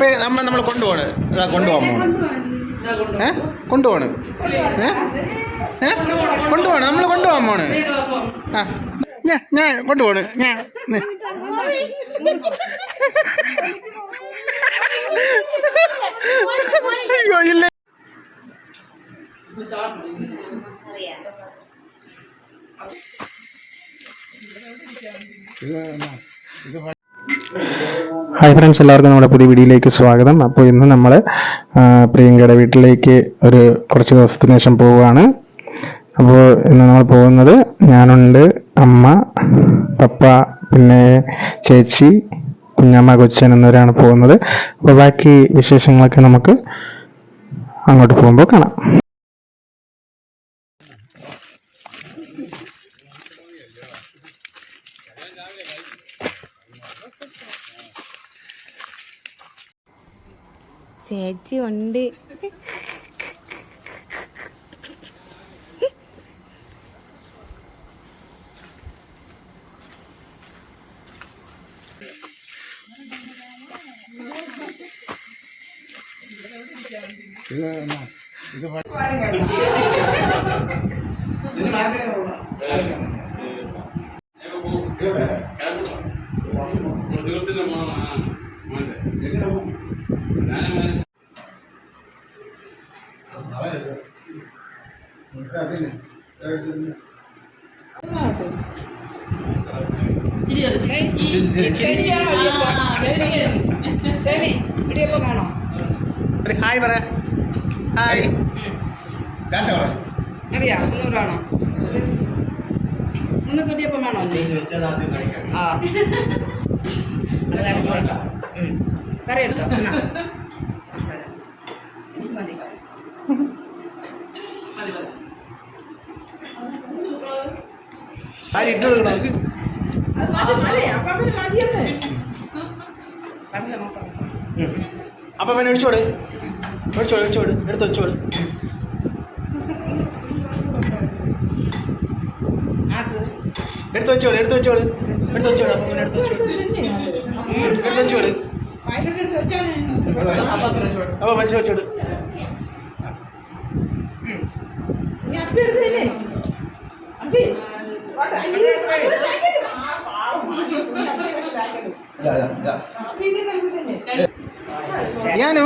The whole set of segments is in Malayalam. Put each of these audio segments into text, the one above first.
അപ്പൊ നമ്മൾ കൊണ്ടുപോണ് കൊണ്ടുപോകാൻ കൊണ്ടുപോണ് കൊണ്ടുപോണ് നമ്മൾ കൊണ്ടുപോകാൻ പോണ് ആ ഞാൻ കൊണ്ടുപോണ് ഞാൻ അയ്യോ ഇല്ല ഹായ് ഫ്രണ്ട്സ്, എല്ലാവർക്കും നമ്മുടെ പുതിയ വീഡിയോയിലേക്ക് സ്വാഗതം. അപ്പോൾ ഇന്ന് നമ്മൾ പ്രിയങ്കയുടെ വീട്ടിലേക്ക് കുറച്ച് ദിവസത്തിന് ശേഷം പോവുകയാണ്. അപ്പോൾ ഇന്ന് നമ്മൾ പോകുന്നത് ഞാനുണ്ട്, അമ്മ, പപ്പ, പിന്നെ ചേച്ചി, കുഞ്ഞമ്മ, കൊച്ചൻ എന്നിവരാണ് പോകുന്നത്. അപ്പോൾ ബാക്കി വിശേഷങ്ങളൊക്കെ നമുക്ക് അങ്ങോട്ട് പോകുമ്പോൾ കാണാം. ചേച്ചി ഉണ്ട്. ഹായ് പറ. ഹായ് അറിയാ 300 ആണോ? 300 ഇടിയപ്പം വേണോ? ആ കറി എടുത്തോ. മതി അപ്പൊ പിന്നെ ഒഴിച്ചോട് എടുത്ത് വെച്ചോട്. എടുത്ത് വെച്ചോട് അപ്പൊ മനുഷ്യ വെച്ചോട്. ഞാനു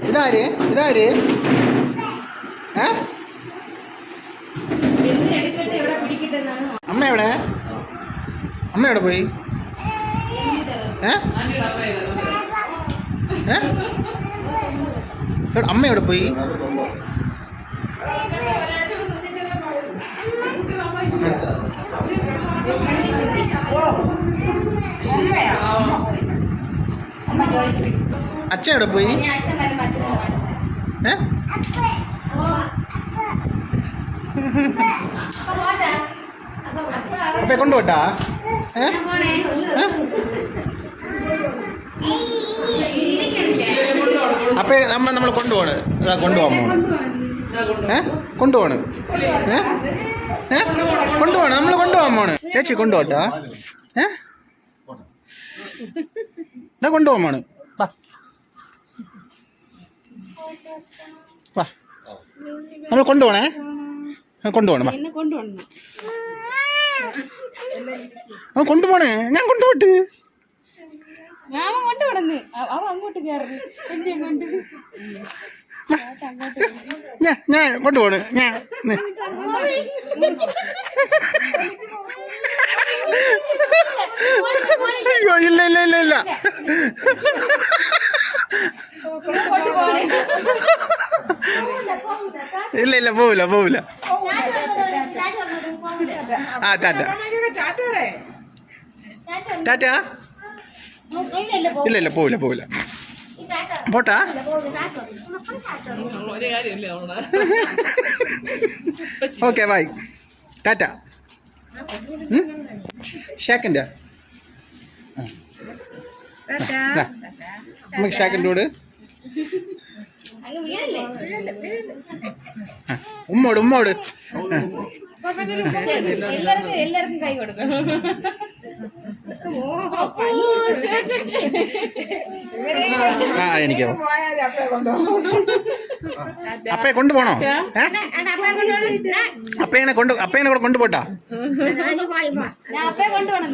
ഇതാര് അമ്മ എവിടെ പോയി? അമ്മ എവിടെ പോയി? അച്ഛൻ എവിടെ പോയി? അപ്പൊ കൊണ്ടുപോട്ടാ? അപ്പൊ നമ്മൾ കൊണ്ടുപോണ് കൊണ്ടുപോകാൻ കൊണ്ടുപോണ് നമ്മൾ കൊണ്ടുപോകാൻ പോണ്. ചേച്ചി കൊണ്ടുപോട്ടാ? കൊണ്ടുപോകാൻ പോണ്. വാ നമ്മൾ കൊണ്ടുപോണേ. കൊണ്ടുപോകണം കൊണ്ടുപോണേ. ഞാൻ കൊണ്ടുപോട്ട് ഞാൻ കൊണ്ടുപോണ്. അയ്യോ ഇല്ല പോവില്ല. ആ ടാറ്റ. ഇല്ല പോവില്ല. പോട്ടാ? Okay bye. ടാറ്റ. ഷാക്കിൻ്റെ നമുക്ക് ഷാക്കിൻ്റെ ഉമ്മോട് എല്ലാവർക്കും കൈ കൊടുക്കണം. ആ എനിക്കോ അപ്പയെ കൊണ്ടുപോണോ? അപ്പേനെ കൂടെ കൊണ്ടുപോട്ടാ? അപ്പേ കൊണ്ടുപോകണം.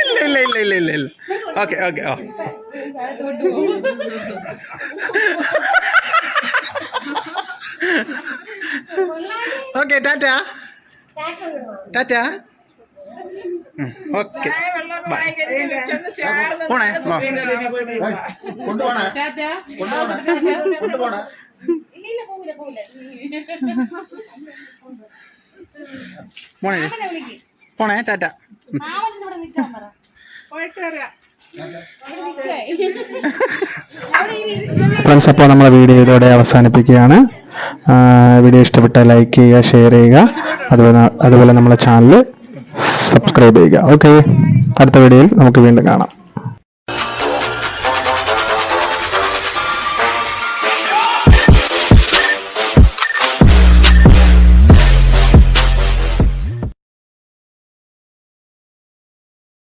ഇല്ല ഓക്കെ ഓക്കെ ടാറ്റ ഓക്കെ പോണേ പോണേ ടാറ്റ. ഫ്രണ്ട്സ്, അപ്പോൾ നമ്മളെ വീഡിയോ ഇതോടെ അവസാനിപ്പിക്കുകയാണ്. വീഡിയോ ഇഷ്ടപ്പെട്ടാൽ ലൈക്ക് ചെയ്യുക, ഷെയർ ചെയ്യുക, അതുപോലെ നമ്മളെ ചാനൽ സബ്സ്ക്രൈബ് ചെയ്യുക. ഓക്കെ, അടുത്ത വീഡിയോയിൽ നമുക്ക് വീണ്ടും കാണാം.